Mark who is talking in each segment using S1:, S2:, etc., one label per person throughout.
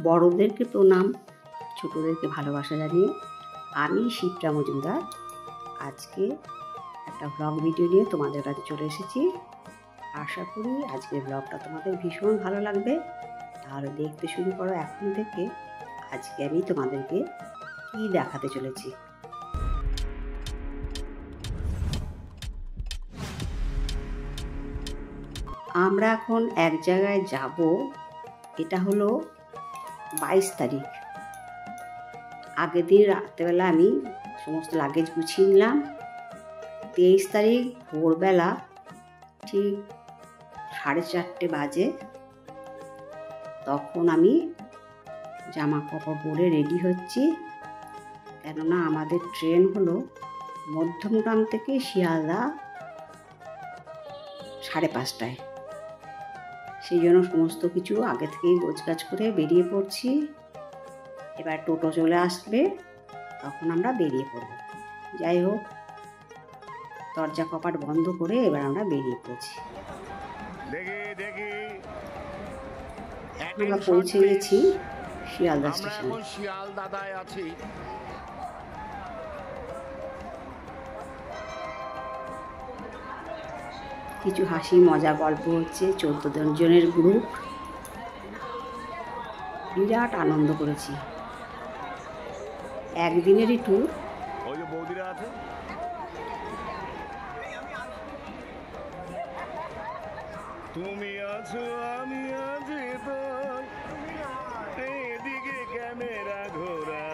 S1: বড়দেরকে প্রণাম, ছোটদেরকে ভালোবাসা জানিয়ে আমি শিপ্রা মজুমদার আজকে একটা ব্লগ ভিডিও নিয়ে তোমাদের কাছে চলে এসেছি। আশা করি আজকের ব্লগটা তোমাদের ভীষণ ভালো লাগবে। তাহলে দেখতে শুরু করো এখন থেকে। আজকে আমি তোমাদেরকে কি দেখাতে চলেছি। আমরা এখন এক জায়গায় যাব, এটা হলো 22 তারিখ। আগের দিন রাত্রেবেলা আমি সমস্ত লাগেজ গুছিয়ে নিলাম। 23 তারিখ ভোরবেলা ঠিক 4:30 বাজে তখন আমি জামা কাপড় পরে রেডি হচ্ছি, কেননা আমাদের ট্রেন হলো মধ্যমগ্রাম থেকে শিয়ালদা 5:30টায়। সেই জন্য সমস্ত কিছু আগে থেকেই গোছগাছ করে বেরিয়ে পড়ছি। এবার টোটো চলে আসবে, তখন আমরা বেরিয়ে পড়ব। যাই হোক, দরজা কপাট বন্ধ করে এবার আমরা বেরিয়ে পড়ছি। আমরা পৌঁছে গেছি শিয়ালদা স্টেশনে।
S2: শিয়ালদায় আছি।
S1: কিছু হাসি মজা গল্প হচ্ছে। 14 জনের গ্রুপ, বিরাট আনন্দ করেছি। একদিনেরই ট্যুর।
S2: ওই যে বৌদিরা আছে, তুমি আছো আমি আছি, এদিকে ক্যামেরা ঘোরা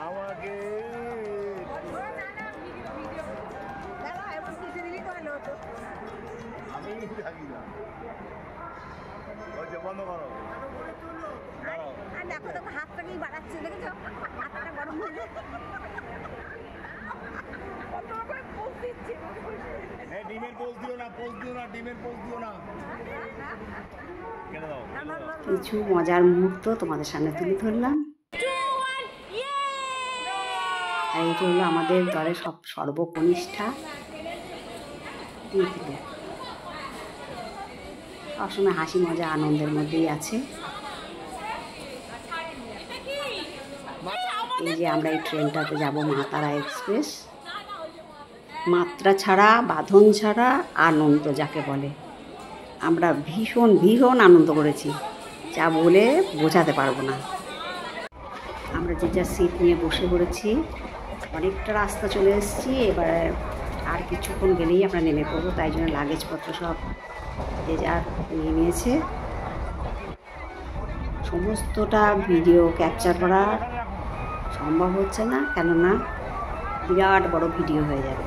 S2: আমাকে। আমি থাকি না, বন্ধ করো।
S3: দেখো দেখো হাতটাকেই বাড়াচ্ছে, দেখেছো হাতটা গরম হয়ে যায়।
S2: ডিমের পোজ দিও না, ডিমের পোজ দিও না।
S1: কিছু মজার মুহূর্ত তোমাদের সামনে তুলে ধরলাম। আর এটা হলো আমাদের দলের সর্বকনিষ্ঠা দিদি। সবসময় হাসি মজা আনন্দের মধ্যেই আছে। এই যে আমরা এই ট্রেনটাতে যাব মাতারা এক্সপ্রেস। মাত্রা ছাড়া, বাঁধন ছাড়া আনন্দ যাকে বলে। আমরা ভীষণ ভীষণ আনন্দ করেছি, যা বলে বোঝাতে পারবো না। আমরা যে যা সিট নিয়ে বসে পড়েছি, অনেকটা রাস্তা চলে এসেছি। এবার আর কিছুক্ষণ গেলেই আমরা নেমে পড়বো, তাই জন্য লাগেজপত্র সব যে যার নিয়ে নিয়েছে। সমস্তটা ভিডিও ক্যাপচার করা সম্ভব হচ্ছে না, কেননা বিরাট বড় ভিডিও হয়ে যাবে।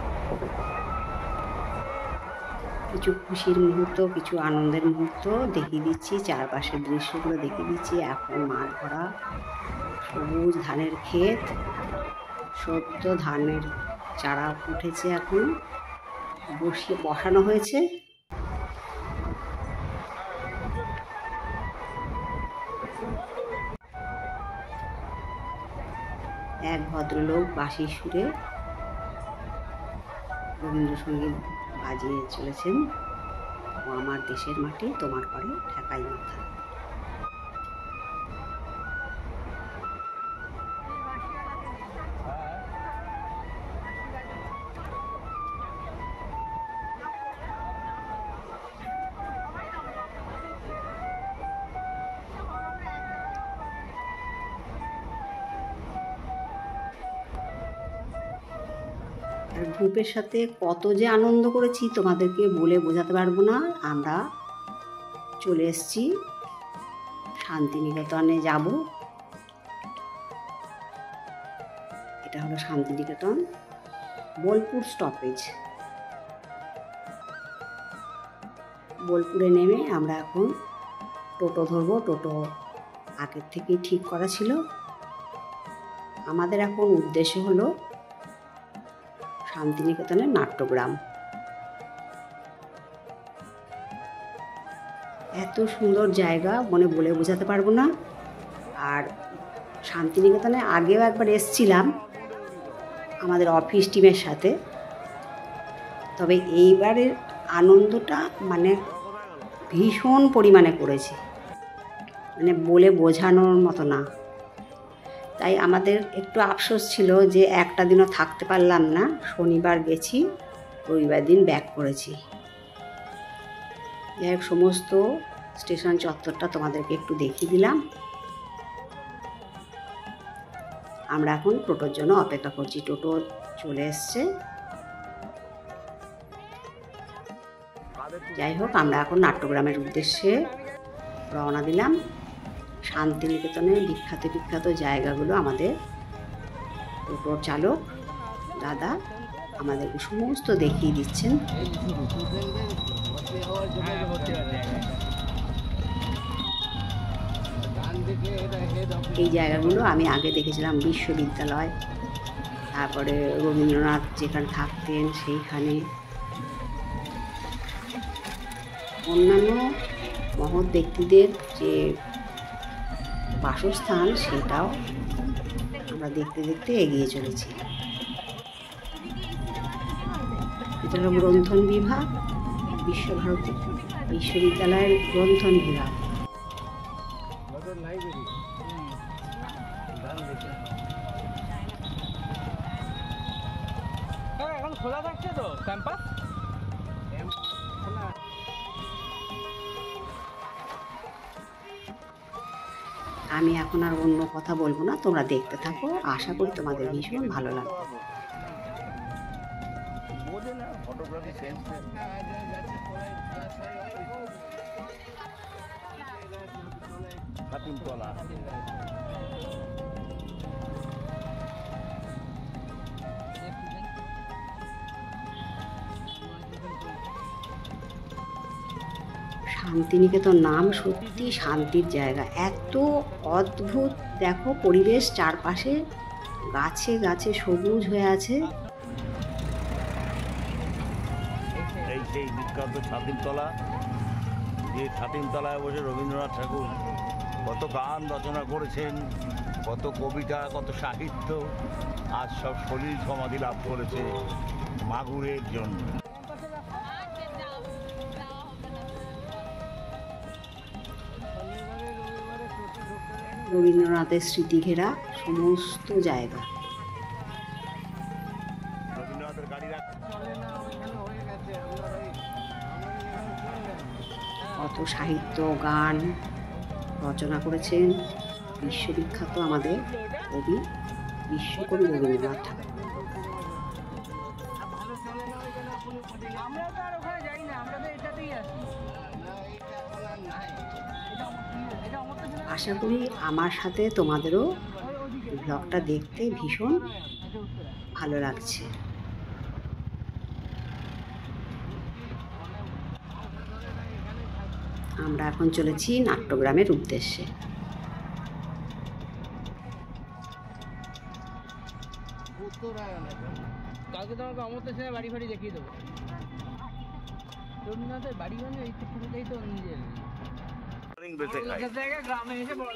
S1: কিছু খুশির মুহূর্ত, কিছু আনন্দের মুহূর্ত দেখিয়ে দিচ্ছি, চারপাশের দৃশ্যগুলো দেখিয়ে দিচ্ছি। এখন মাঠ ভরা সবুজ ধানের ক্ষেত, সদ্য ধানের চারা উঠেছে, এখন বসানো হয়েছে। এক ভদ্রলোক বাঁশির সুরে রবীন্দ্রসঙ্গীত বাজিয়ে চলেছেন। ও আমার দেশের মাটি তোমার পরে ঠেকাই মাথা। আর গ্রুপের সাথে কত যে আনন্দ করেছি তোমাদেরকে বলে বোঝাতে পারবো না। আমরা চলে এসেছি শান্তিনিকেতনে যাব। এটা হলো শান্তিনিকেতন, বোলপুর স্টপেজ। বোলপুরে নেমে আমরা এখন টোটো ধরবো। টোটো আগের থেকেই ঠিক করা ছিল। আমাদের এখন উদ্দেশ্য হলো শান্তিনিকেতনের নাট্যগ্রাম। এত সুন্দর জায়গা মনে বলে বোঝাতে পারবো না। আর শান্তিনিকেতনে আগেও একবার এসেছিলাম আমাদের অফিস টিমের সাথে, তবে এইবারের আনন্দটা মানে ভীষণ পরিমাণে করেছি। মানে বলে বোঝানোর মতো না। তাই আমাদের একটু আফসোস ছিল যে একটা দিনও থাকতে পারলাম না। শনিবার গেছি, রবিবার দিন ব্যাক করেছি। যাই হোক, সমস্ত স্টেশন চত্বরটা তোমাদেরকে একটু দেখিয়ে দিলাম। আমরা এখন টোটোর জন্য অপেক্ষা করছি। টোটো চলে এসছে। যাই হোক, আমরা এখন নাট্যগ্রামের উদ্দেশ্যে রওনা দিলাম। শান্তিনিকেতনের বিখ্যাত জায়গাগুলো আমাদের টোটোর চালক দাদা আমাদেরকে সমস্ত দেখিয়ে দিচ্ছেন। এই জায়গাগুলো আমি আগে দেখেছিলাম বিশ্ববিদ্যালয়, তারপরে রবীন্দ্রনাথ যেখানে থাকতেন সেইখানে, অন্যান্য মহৎ ব্যক্তিদের যে বাসস্থান সেটাও আমরা দেখতে দেখতে এগিয়ে চলেছি। এটা হলো গ্রন্থন বিভাগ, বিশ্বভারতী বিশ্ববিদ্যালয়ের গ্রন্থন বিভাগ।
S4: এখন খোলা থাকছে তো ক্যাম্পাস?
S1: আমি এখন আর অন্য কথা বলবো না, তোমরা দেখতে থাকো। আশা করি তোমাদের ভীষণ ভালো লাগবে। শান্তিনিকেতন নাম সত্যি শান্তির জায়গা। এত অদ্ভুত দেখো পরিবেশ, চারপাশে গাছে গাছে সবুজ হয়ে আছে।
S2: এই সেই বিখ্যাত ছাতিমতলা, যে ছাতিমতলায় বসে রবীন্দ্রনাথ ঠাকুর কত গান রচনা করেছেন, কত কবিতা, কত সাহিত্য, আজ সব সলিল সমাধি লাভ করেছে মাগুরের জন্য।
S1: রবীন্দ্রনাথের স্মৃতি ঘেরা সমস্ত জায়গা।
S2: রবীন্দ্রনাথের গাড়ি
S1: কত সাহিত্য গান রচনা করেছেন বিশ্ববিখ্যাত আমাদের কবি, বিশ্বকবি রবীন্দ্রনাথ ঠাকুর।
S4: আমরা তো আর ওখানে যাই না, আমরা তো এটাতেই আসি।
S1: আশা করি আমার সাথে তোমাদেরও ব্লগটা দেখতে ভীষণ ভালো লাগছে। আমরা এখন চলেছি নাট্যগ্রামের উদ্দেশ্যে।
S4: কালকে তোমাকে অমর্ত্য সেনের বাড়ি ফাড়ি দেখিয়ে দেবো। রবীন্দ্রনাথের বাড়ি মানে এই তো পুরোটাই তো নিজের জায়গা, গ্রামে এসে বড়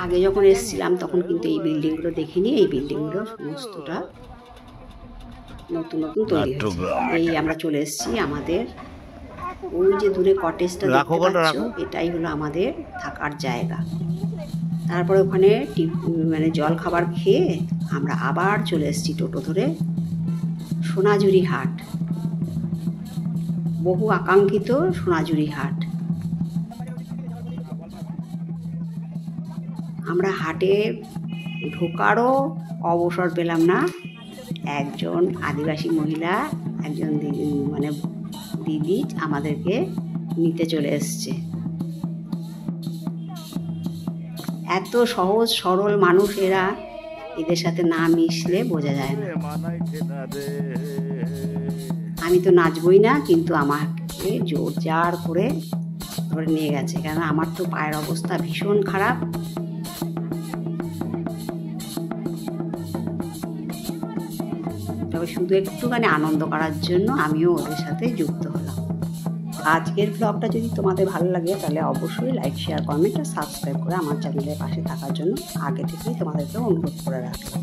S1: আগে যখন এসেছিলাম তখন কিন্তু এই বিল্ডিংগুলো দেখিনি। এই বিল্ডিংগুলো সমস্তটা নতুন নতুন তৈরি হয়েছে। এই আমরা চলে এসেছি আমাদের ওই যে দূরে কটেজটা দেখতে পাচ্ছ, এটাই হলো আমাদের থাকার জায়গা। তারপরে ওখানে মানে জল খাবার খেয়ে আমরা আবার চলে এসেছি টোটো ধরে সোনাঝুরি হাট, বহু আকাঙ্ক্ষিত সোনাঝুরি হাট। আমরা হাটে ঢোকারও অবসর পেলাম না। একজন আদিবাসী মহিলা, একজন মানে দিদি আমাদেরকে নিতে চলে এসছে। এত সহজ সরল মানুষ এরা, এদের সাথে না মিশলে বোঝা যায় না। আমি তো নাচবই না, কিন্তু আমাকে জোর জার করে ধরে নিয়ে গেছে, কেন আমার তো পায়ের অবস্থা ভীষণ খারাপ। তবে শুধু একটুখানি আনন্দ করার জন্য আমিও ওদের সাথে যুক্ত হলাম। আজকের ব্লগটা যদি তোমাদের ভালো লাগে তাহলে অবশ্যই লাইক, শেয়ার, কমেন্ট আর সাবস্ক্রাইব করে আমার চ্যানেলের পাশে থাকার জন্য আগে থেকেই তোমাদেরকে অনুরোধ করে রাখলাম।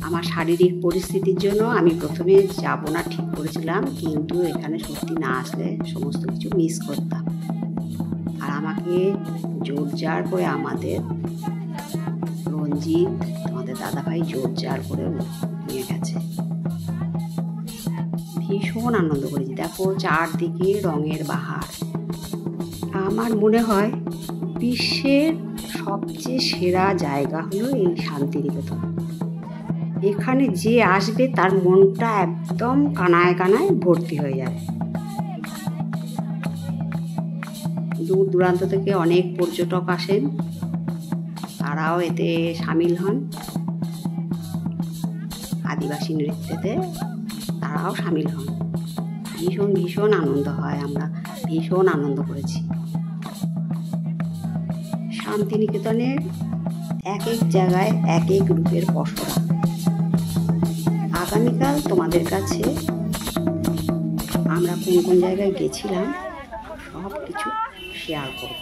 S1: আমার শারীরিক পরিস্থিতির জন্য আমি প্রথমে যাব না ঠিক করেছিলাম, কিন্তু এখানে সত্যি না আসলে সমস্ত কিছু মিস করতাম। আর আমাকে জোর জার করে আমাদের রঞ্জিত, আমাদের দাদাভাই জোর জার করে নিয়ে গেছে। ভীষণ আনন্দ করেছি। দেখো চারদিকে রঙের বাহার। আমার মনে হয় বিশ্বের সবচেয়ে সেরা জায়গা হলো এই শান্তিনিকেতন। এখানে যে আসবে তার মনটা একদম কানায় কানায় ভর্তি হয়ে যাবে। দূর দূরান্ত থেকে অনেক পর্যটক আসেন, তারাও এতে সামিল হন। আদিবাসী নৃত্যতে তারাও সামিল হন। ভীষণ ভীষণ আনন্দ হয়। আমরা ভীষণ আনন্দ করেছি। শান্তিনিকেতনের এক এক জায়গায় এক এক রূপের পসরা। আগামীকাল তোমাদের কাছে আমরা কোন কোন জায়গায় গেছিলাম সব কিছু শেয়ার করব।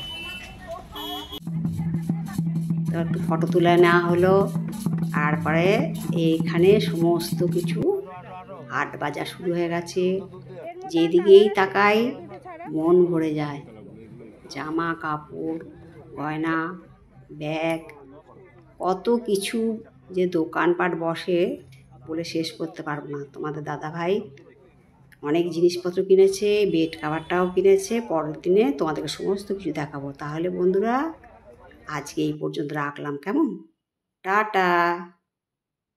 S1: তো একটু ফটো তুলে নেওয়া হলো। তারপরে এইখানে সমস্ত কিছু হাট বাজার শুরু হয়ে গেছে। যেদিকেই তাকাই মন ভরে যায়। জামা কাপড়, গয়না, ব্যাগ, কত কিছু যে দোকানপাট বসে বলে শেষ করতে পারবো না। তোমাদের দাদাভাই অনেক জিনিসপত্র কিনেছে, বেড কাভারটাও কিনেছে। পরের দিনে তোমাদেরকে সমস্ত কিছু দেখাবো। তাহলে বন্ধুরা আজকে এই পর্যন্ত রাখলাম, কেমন? টাটা।